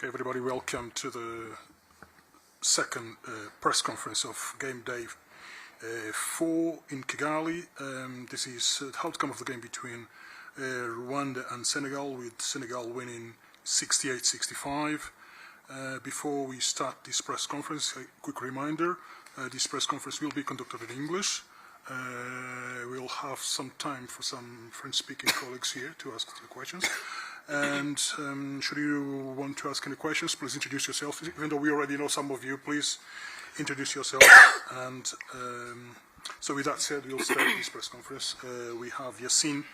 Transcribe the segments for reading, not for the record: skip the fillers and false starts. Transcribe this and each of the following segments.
Okay, everybody, welcome to the second press conference of game day 4 in Kigali. This is the outcome of the game between Rwanda and Senegal, with Senegal winning 68-65. Before we start this press conference, a quick reminder, this press conference will be conducted in English. We'll have some time for some French-speaking colleagues here to ask the questions. And should you want to ask any questions, please introduce yourself. Even though we already know some of you, please introduce yourself. And so with that said, we'll start this press conference. We have Yassine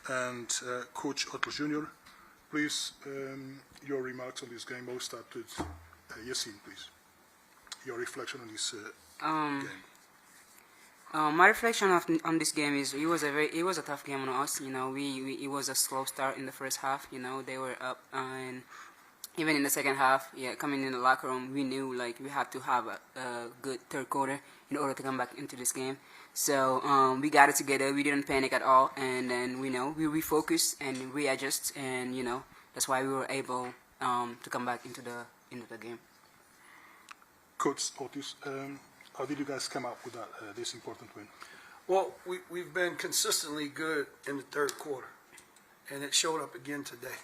and Coach Otto Jr. Please, your remarks on this game. We'll start with Yassine, please. Your reflection on this game. My reflection on this game is it was a tough game on us. You know, it was a slow start in the first half. You know, they were up, and even in the second half, coming in the locker room, we knew like we had to have a good third quarter in order to come back into this game. So we got it together. We didn't panic at all, and then we refocused and readjust, and you know that's why we were able to come back into the game. Coach Otis. How did you guys come up with this important win? Well, we've been consistently good in the third quarter, and it showed up again today.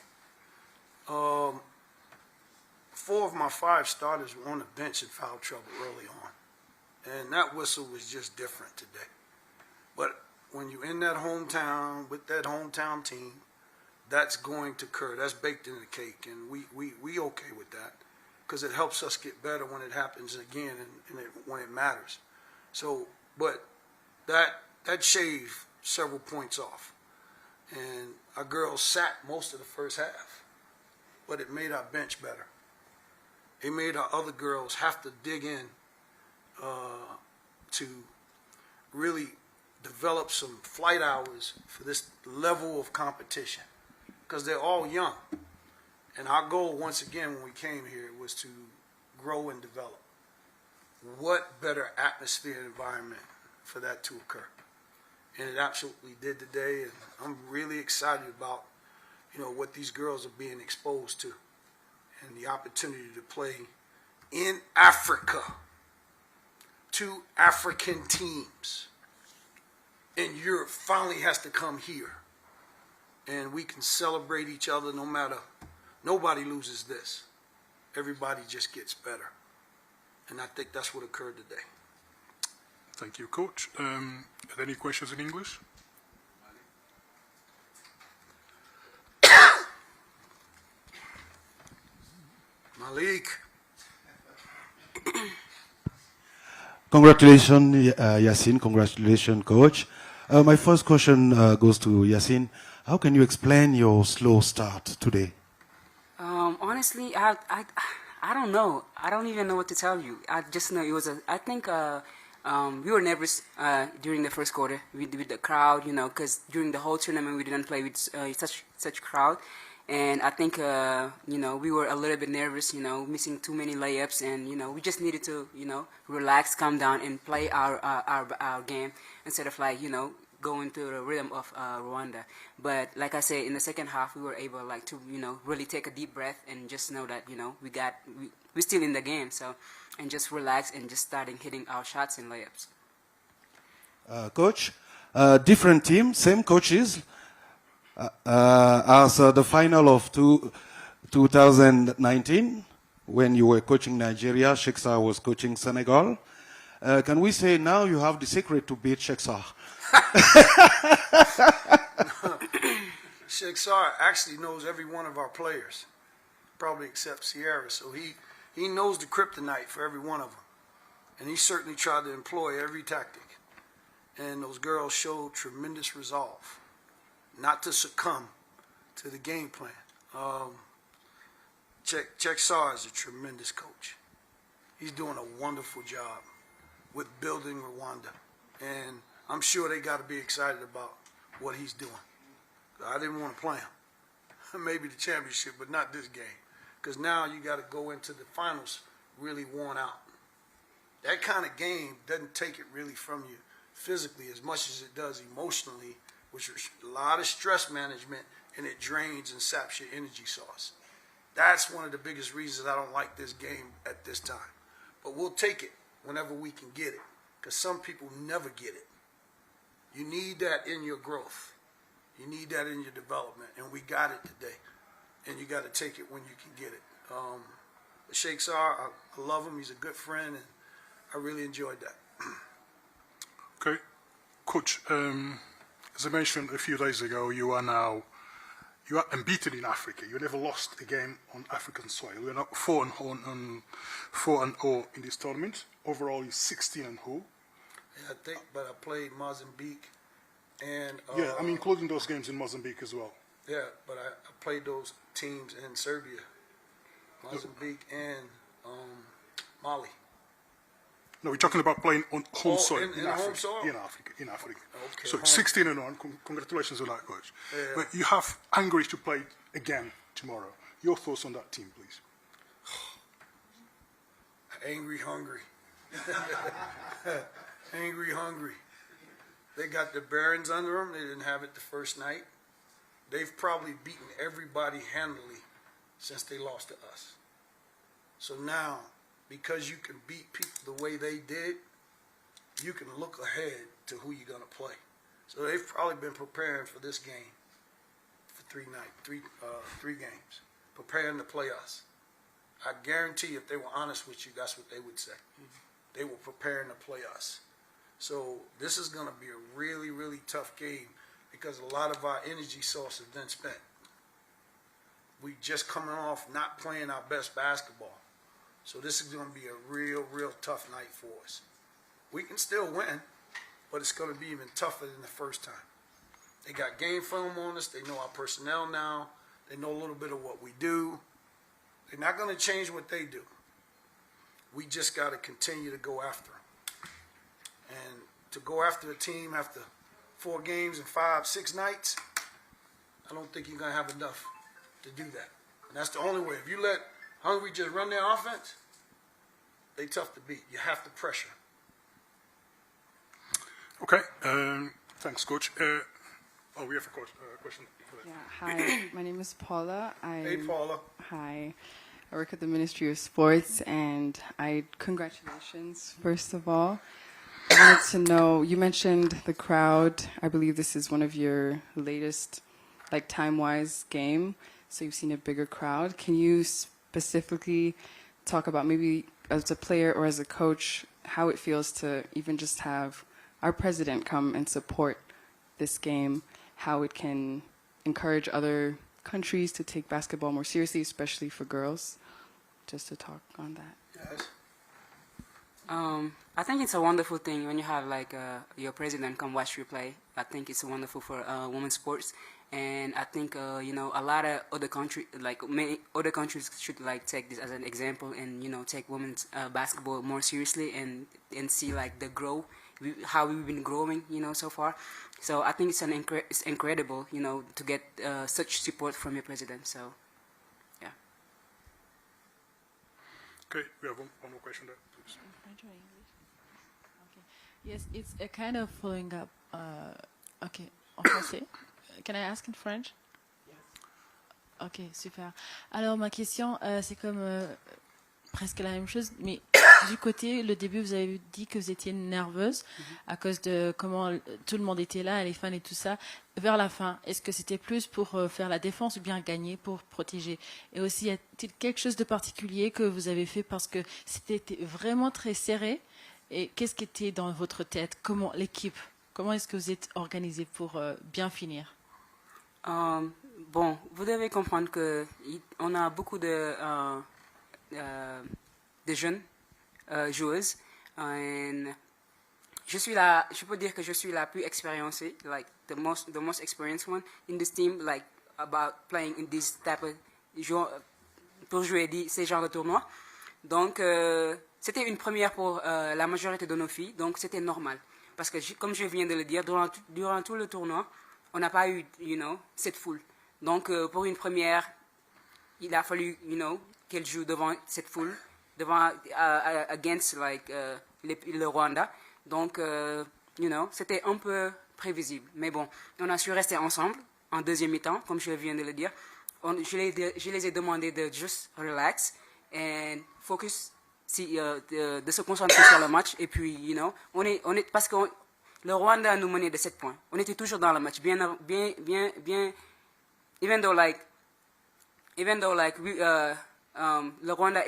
4 of my 5 starters were on the bench in foul trouble early on, and that whistle was just different today. But when you're in that hometown with that hometown team, that's going to occur. That's baked in the cake, and we okay with that, because it helps us get better when it happens again and when it matters. So, but that shaved several points off. And our girls sat most of the first half, but it made our bench better. It made our other girls have to dig in to really develop some flight hours for this level of competition, because they're all young. And our goal, once again, when we came here, was to grow and develop. What better atmosphere and environment for that to occur? And it absolutely did today, and I'm really excited about, you know, what these girls are being exposed to and the opportunity to play in Africa, 2 African teams. And Europe finally has to come here. And we can celebrate each other no matter. Nobody loses this. Everybody just gets better. And I think that's what occurred today. Thank you, Coach. Any questions in English? Malik. Congratulations, Yassine. Congratulations, Coach. My first question goes to Yassine. How can you explain your slow start today? Honestly, I don't know. I don't even know what to tell you. I just know it was I think we were nervous during the first quarter with the crowd, you know, because during the whole tournament we didn't play with such crowd, and I think you know, we were a little bit nervous, you know, missing too many layups, and you know, we just needed to, you know, relax, calm down, and play our game instead of like, you know, going through the rhythm of Rwanda. But like I said, in the second half, we were able like to, you know, really take a deep breath and just know that, you know, we're still in the game. So, and just relax and just starting hitting our shots and layups. Coach, different team, same coaches. As the final of 2019, when you were coaching Nigeria, Sheksar was coaching Senegal. Can we say now you have the secret to beat Sheksar? Sheksar actually knows every one of our players, probably except Sierra. So he knows the kryptonite for every one of them. And he certainly tried to employ every tactic. And those girls showed tremendous resolve not to succumb to the game plan. Sheksar is a tremendous coach. He's doing a wonderful job with building Rwanda. And I'm sure they got to be excited about what he's doing. I didn't want to play him. Maybe the championship, but not this game. Because now you got to go into the finals really worn out. That kind of game doesn't take it really from you physically as much as it does emotionally, which is a lot of stress management, and it drains and saps your energy source. That's one of the biggest reasons I don't like this game at this time. But we'll take it whenever we can get it, because some people never get it. You need that in your growth. You need that in your development, and we got it today. And you got to take it when you can get it. Sheikh Sar, I love him. He's a good friend, and I really enjoyed that. Okay. Coach, as I mentioned a few days ago, you are unbeaten in Africa. You never lost a game on African soil. You are now 4-0 in this tournament. Overall, you're 16-0. Yeah, I think, but I played Mozambique and... yeah, I'm including those games in Mozambique as well. Yeah, but I played those teams in Serbia, Mozambique, and Mali. No, we're talking about playing on home soil in Africa. home soil? In Africa. Okay, So home. 16-0. Congratulations on that, coach. Yeah. But you have Hungary to play again tomorrow. Your thoughts on that team, please? Angry, hungry. Angry, hungry. They got the Barons under them. They didn't have it the first night. They've probably beaten everybody handily since they lost to us. So now, because you can beat people the way they did, you can look ahead to who you're going to play. So they've probably been preparing for this game for three games, preparing to play us. I guarantee if they were honest with you, that's what they would say. They were preparing to play us. So this is going to be a really, really tough game because a lot of our energy source has been spent. We just coming off not playing our best basketball. So this is going to be a real, real tough night for us. We can still win, but it's going to be even tougher than the first time. They got game film on us. They know our personnel now. They know a little bit of what we do. They're not going to change what they do. We just got to continue to go after them. And to go after a team after 4 games and 5-6 nights, I don't think you're going to have enough to do that. And that's the only way. If you let Hungary just run their offense, they tough to beat. You have to pressure. Okay. Thanks, coach. We have a question. Yeah, hi, my name is Paula. Hey, Paula. Hi. I work at the Ministry of Sports, and congratulations, first of all. I wanted to know, you mentioned the crowd. I believe this is one of your latest, like, time-wise game, so you've seen a bigger crowd. Can you specifically talk about, maybe as a player or as a coach, how it feels to even just have our president come and support this game, how it can encourage other countries to take basketball more seriously, especially for girls? Just to talk on that. Yes. I think it's a wonderful thing when you have like your president come watch you play. I think it's wonderful for women's sports, and I think a lot of other countries, like many other countries, should like take this as an example and take women's basketball more seriously and see like the grow, how we've been growing so far. So I think it's incredible to get such support from your president. So yeah. Okay, we have one more question there, please. French or English? Okay. Yes, it's a kind of following up. Okay, en français. Can I ask in French? Yes. Ok, super. Alors ma question, c'est comme presque la même chose, mais du côté, le début, vous avez dit que vous étiez nerveuse à cause de comment tout le monde était là, les fans et tout ça. Vers la fin, est-ce que c'était plus pour faire la défense ou bien gagner pour protéger? Et aussi, y a-t-il quelque chose de particulier que vous avez fait parce que c'était vraiment très serré? Et qu'est-ce qui était dans votre tête? Comment l'équipe? Comment est-ce que vous êtes organisé pour bien finir? Bon, vous devez comprendre que on a beaucoup de jeunes joueuses. Je peux dire que je suis la plus expérimentée, like the most experienced one in this team, like about playing in this type of pour jouer ces genres de tournois. Donc c'était une première pour la majorité de nos filles, donc c'était normal parce que comme je viens de le dire, durant tout le tournoi, on n'a pas eu cette foule. Donc pour une première, il a fallu qu'elle joue devant cette foule, devant against like le Rwanda. Donc c'était un peu prévisible, mais bon, on a su rester ensemble en deuxième mi-temps, comme je viens de le dire. je les ai demandé de juste relax et focus, de se concentrer sur le match. Et puis, parce que le Rwanda nous menait de 7 points. On était toujours dans le match, even though le Rwanda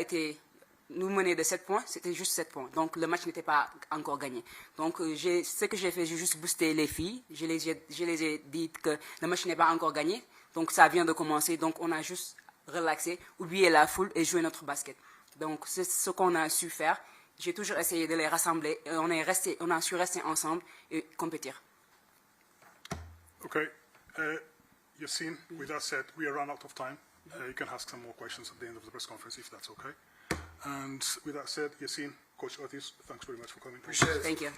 nous menait de 7 points, c'était juste 7 points. Donc le match n'était pas encore gagné. Donc ce que j'ai fait, j'ai juste boosté les filles. Je les ai dit que le match n'est pas encore gagné. Donc ça vient de commencer. Donc on a juste relaxé, oublié la foule et joué notre basket. Donc c'est ce qu'on a su faire. J'ai toujours essayé de les rassembler. Et on a su rester ensemble et compétir. Okay. Yassine, with that said, we are run out of time. You can ask some more questions at the end of the press conference if that's okay. And with that said, Yassine, Coach Otis, thanks very much for coming. Appreciate it. Thank you.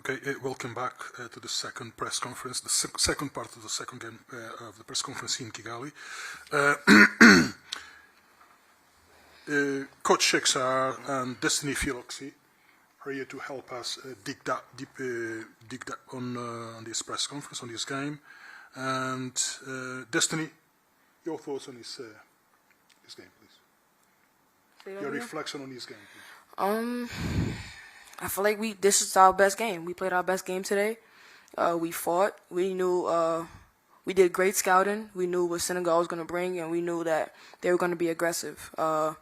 Okay, welcome back to the second press conference, the second part of the second game of the press conference in Kigali. Coach Shekzar and Destiny Philoxy are here to help us dig that on this press conference, on this game. And Destiny, your thoughts on this game, please. Your reflection on this game, please. I feel like this is our best game. We played our best game today. We fought. We knew we did great scouting. We knew what Senegal was going to bring, and we knew that they were going to be aggressive. The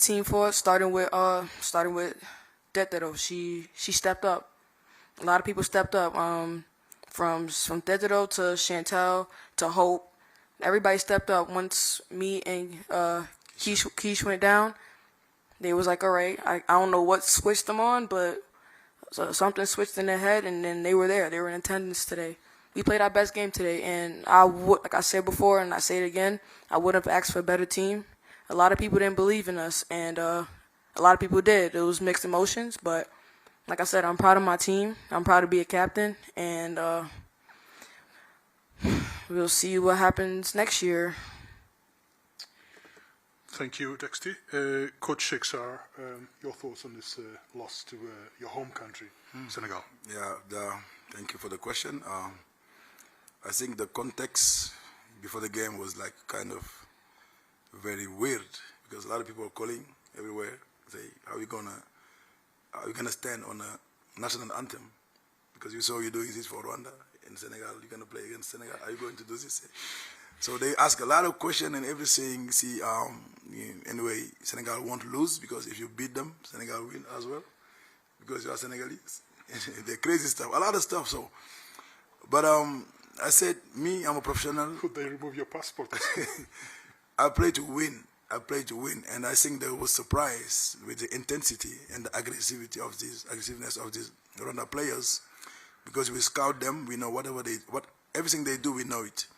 team for us, starting with Tetero, she stepped up. A lot of people stepped up. From Tetero to Chantel to Hope, everybody stepped up. Once me and Keish went down, they was like, all right, I don't know what switched them on, but something switched in their head, and then they were there. They were in attendance today. We played our best game today, and like I said before, and I say it again, I would have asked for a better team. A lot of people didn't believe in us, and a lot of people did. It was mixed emotions, but like I said, I'm proud of my team. I'm proud to be a captain, and we'll see what happens next year. Thank you, Dexty. Coach Shekzar, your thoughts on this loss to your home country, Senegal? Yeah, thank you for the question. I think the context before the game was like kind of very weird because a lot of people are calling everywhere, say, how are we gonna stand on a national anthem? Because you saw you doing this for Rwanda in Senegal, you're gonna play against Senegal. Are you going to do this? So they ask a lot of questions and everything. See, anyway, Senegal won't lose because if you beat them, Senegal win as well because you are Senegalese. The crazy stuff, a lot of stuff. So, but I said, me, I'm a professional. Could they remove your passport? I play to win. And I think they were surprised with the intensity and the aggressiveness of these Rwanda players, because we scout them, we know everything they do, we know it,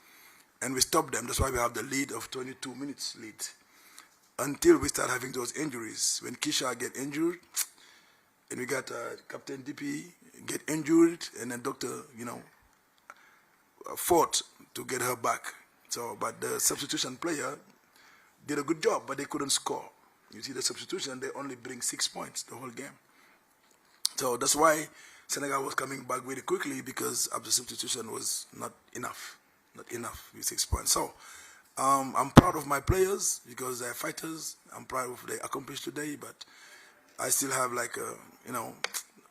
and we stop them. That's why we have the lead of 22 minutes lead until we start having those injuries. When Kisha get injured, and we got Captain DP get injured, and then Doctor, fought to get her back. So, but the substitution player did a good job, but they couldn't score. You see, the substitution, they only bring 6 points the whole game. So that's why Senegal was coming back very quickly, because of the substitution was not enough with 6 points. So I'm proud of my players because they're fighters. I'm proud of what they accomplished today, but I still have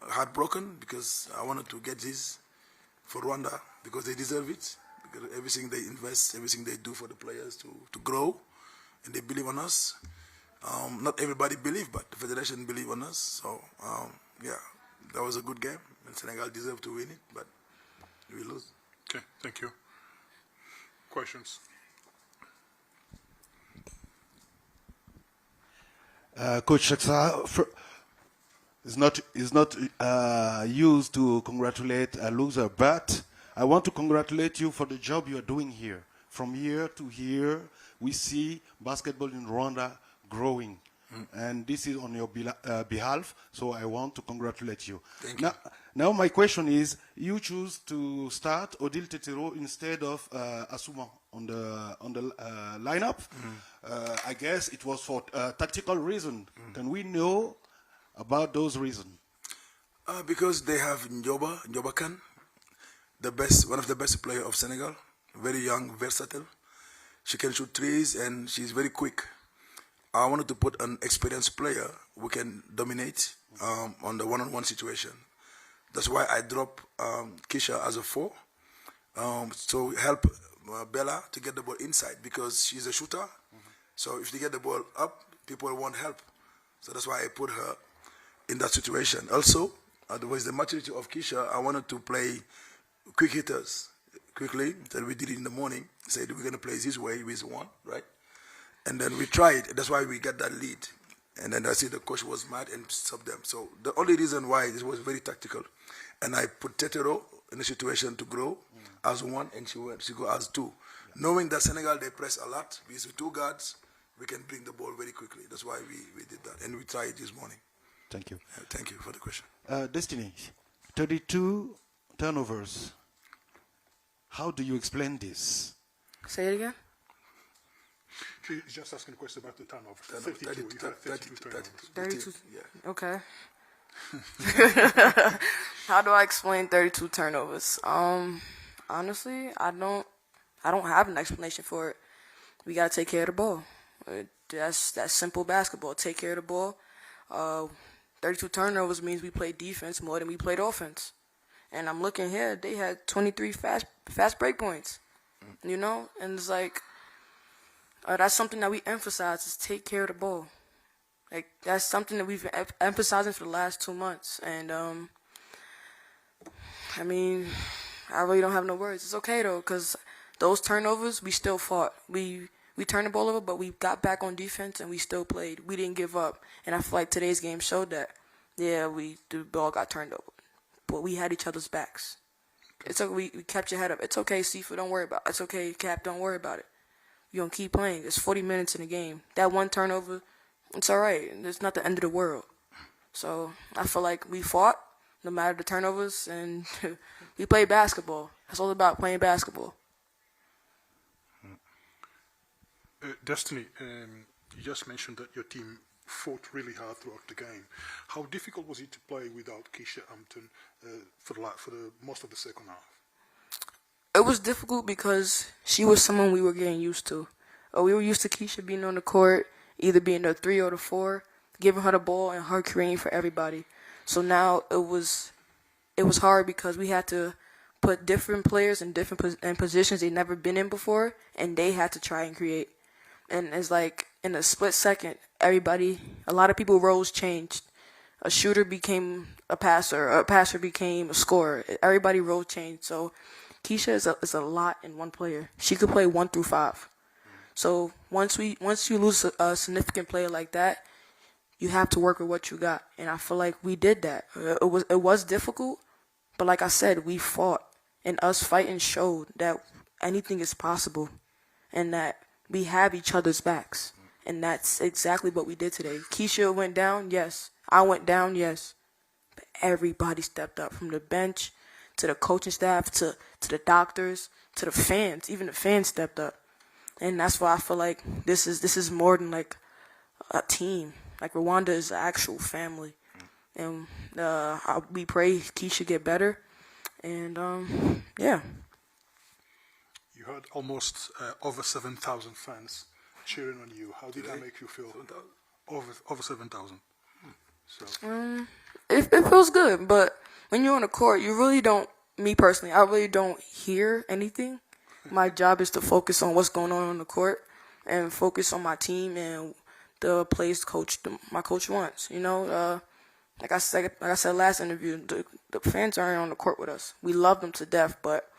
heartbroken because I wanted to get this for Rwanda because they deserve it. Because everything they invest, everything they do for the players to grow, and they believe on us. Not everybody believe, but the federation believe on us. So yeah, that was a good game, and Senegal deserved to win it, but we lose. Okay, thank you. Questions? Coach Shekzar is not used to congratulate a loser, but I want to congratulate you for the job you are doing here. From year to year, we see basketball in Rwanda growing. And this is on your behalf, so I want to congratulate you. Thank you. Now my question is, you choose to start Odile Tetero instead of Asuma on the lineup. I guess it was for tactical reason. Can we know about those reasons? Because they have Njoba Khan, one of the best players of Senegal, very young, versatile. She can shoot threes and she's very quick. I wanted to put an experienced player who can dominate on the one-on-one situation. That's why I dropped Kisha as a 4 to help Bella to get the ball inside, because she's a shooter. So if they get the ball up, people won't help. So that's why I put her in that situation. Also, with the maturity of Kisha, I wanted to play quick hitters quickly. That we did it in the morning. Said we're going to play this way with 1, right? And then we tried. That's why we got that lead. And then I see the coach was mad and stopped them. So the only reason why it was very tactical. And I put Tetero in a situation to grow as 1, and she go as 2. Knowing that Senegal, they press a lot. With 2 guards, we can bring the ball very quickly. That's why we did that. And we tried this morning. Thank you. Thank you for the question. Destiny, 32 turnovers. How do you explain this? Say it again. She's just asking a question about the turnover. 32. You had 32 turnovers. 32. Yeah. Okay. How do I explain 32 turnovers? Honestly, I don't have an explanation for it. We gotta take care of the ball. That's simple basketball. Take care of the ball. 32 turnovers means we played defense more than we played offense. And I'm looking here, they had 23 fast break points. You know? And it's like, that's something that we emphasize is take care of the ball. Like, that's something that we've been emphasizing for the last 2 months. And, I mean, I really don't have no words. It's okay, though, because those turnovers, we still fought. We turned the ball over, but we got back on defense, and we still played. We didn't give up. And I feel like today's game showed that. Yeah, the ball got turned over. But we had each other's backs. It's okay. We kept your head up. It's okay, Sifa, don't worry about it. It's okay, Cap, don't worry about it. You're going to keep playing. It's 40 minutes in the game. That one turnover, it's all right. It's not the end of the world. So I feel like we fought, no matter the turnovers, and we played basketball. It's all about playing basketball. Destiny, you just mentioned that your team fought really hard throughout the game. How difficult was it to play without Keisha Hampton for the most of the second half? It was difficult because she was someone we were getting used to. We were used to Keisha being on the court, either being the 3 or the 4, giving her the ball and her creating for everybody. So now it was hard because we had to put different players in different positions they've never been in before, and they had to try and create. And it's like in a split second, a lot of people's roles changed. A shooter became a passer became a scorer. Everybody role changed. So Keisha is a lot in one player. She could play 1 through 5. So once you lose a significant player like that, you have to work with what you got. And I feel like we did that. It was difficult, but like I said, we fought, and us fighting showed that anything is possible, and that we have each other's backs. And that's exactly what we did today. Keisha went down, yes. I went down, yes. But everybody stepped up, from the bench to the coaching staff to the doctors to the fans. Even the fans stepped up. And that's why I feel like this is more than like a team. Like Rwanda is an actual family. And we pray Keisha get better. And yeah. You had almost over 7,000 fans cheering on you. How did that make you feel? Over 7,000. So It feels good, but when you're on the court, you really don't. Me personally, I really don't hear anything. My job is to focus on what's going on the court and focus on my team and the plays my coach wants. You know, like I said last interview, the fans aren't on the court with us. We love them to death, but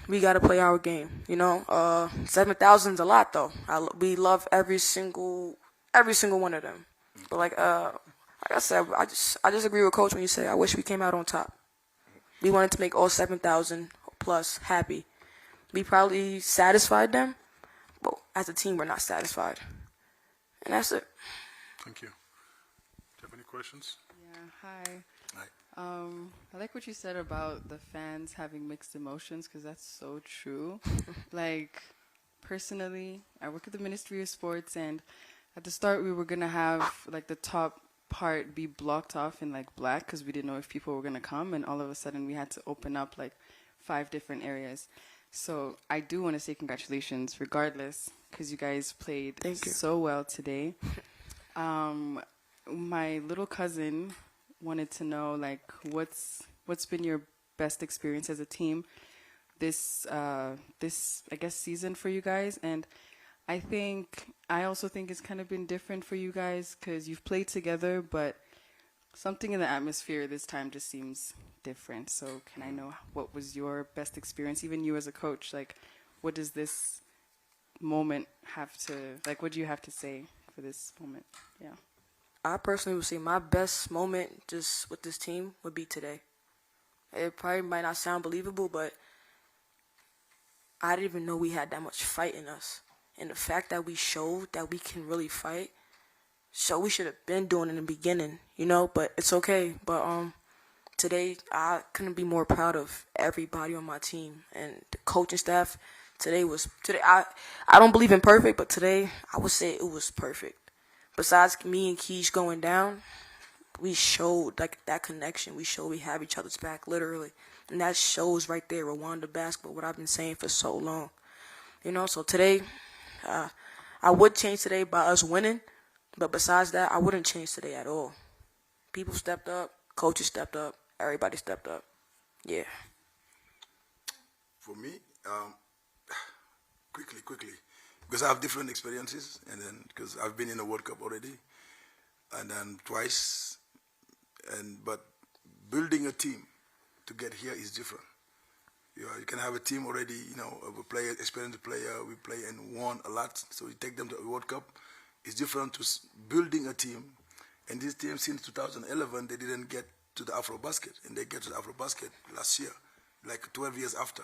we got to play our game. You know, 7,000 is a lot though. We love every single one of them. But like I said, I just agree with Coach when you say I wish we came out on top. We wanted to make all 7,000 plus happy. We probably satisfied them, but as a team, we're not satisfied. And that's it. thank you. Do you have any questions? Yeah, hi. Hi. I like what you said about the fans having mixed emotions, because that's so true. Like, personally, I work at the Ministry of Sports, and at the start we were going to have like the top part be blocked off in like black because we didn't know if people were going to come, and all of a sudden we had to open up like 5 different areas. So I do want to say congratulations regardless, because you guys played so well today. My little cousin wanted to know like what's been your best experience as a team this I guess season for you guys. And I also think it's kind of been different for you guys because you've played together, but something in the atmosphere this time just seems different. So can I know what was your best experience, even you as a coach? Like, what does this moment have to, like, what do you have to say for this moment? Yeah. I personally would say my best moment just with this team would be today. It probably might not sound believable, but I didn't even know we had that much fight in us. And the fact that we showed that we can really fight So we should have been doing it in the beginning, you know, but it's okay. But today I couldn't be more proud of everybody on my team and the coaching staff. Today I don't believe in perfect, but today I would say it was perfect. Besides me and Keish going down, we showed like that connection. We showed we have each other's back, literally. And that shows right there, Rwanda basketball, what I've been saying for so long. You know, so today, I would change today by us winning, but besides that, I wouldn't change today at all. People stepped up, coaches stepped up, everybody stepped up. Yeah. For me, quickly, because I have different experiences, and then because I've been in the World Cup already, and then twice, but building a team to get here is different. You can have a team already, of a player, experienced player, we play and won a lot, so you take them to the World Cup. It's different to building a team, and this team since 2011, they didn't get to the AfroBasket, and they get to the AfroBasket last year, like 12 years after.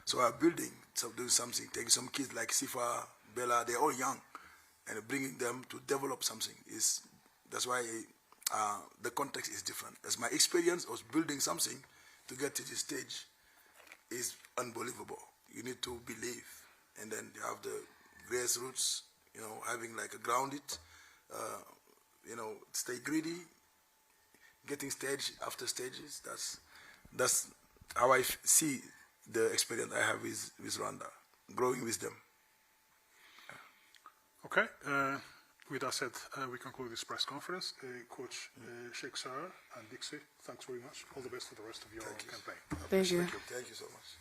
So I'm building, doing something, taking some kids like Sifa, Bella, they're all young, and bringing them to develop something. That's why the context is different. As my experience was building something to get to this stage is unbelievable. You need to believe, and then you have the grassroots, having like a grounded, stay greedy, getting stage after stages. That's how I see the experience I have with Rwanda, growing with them. Okay. With that said, we conclude this press conference. Coach Sheikh Sarah and Dixie, thanks very much. All the best for the rest of your campaign. Thank you. Thank you so much.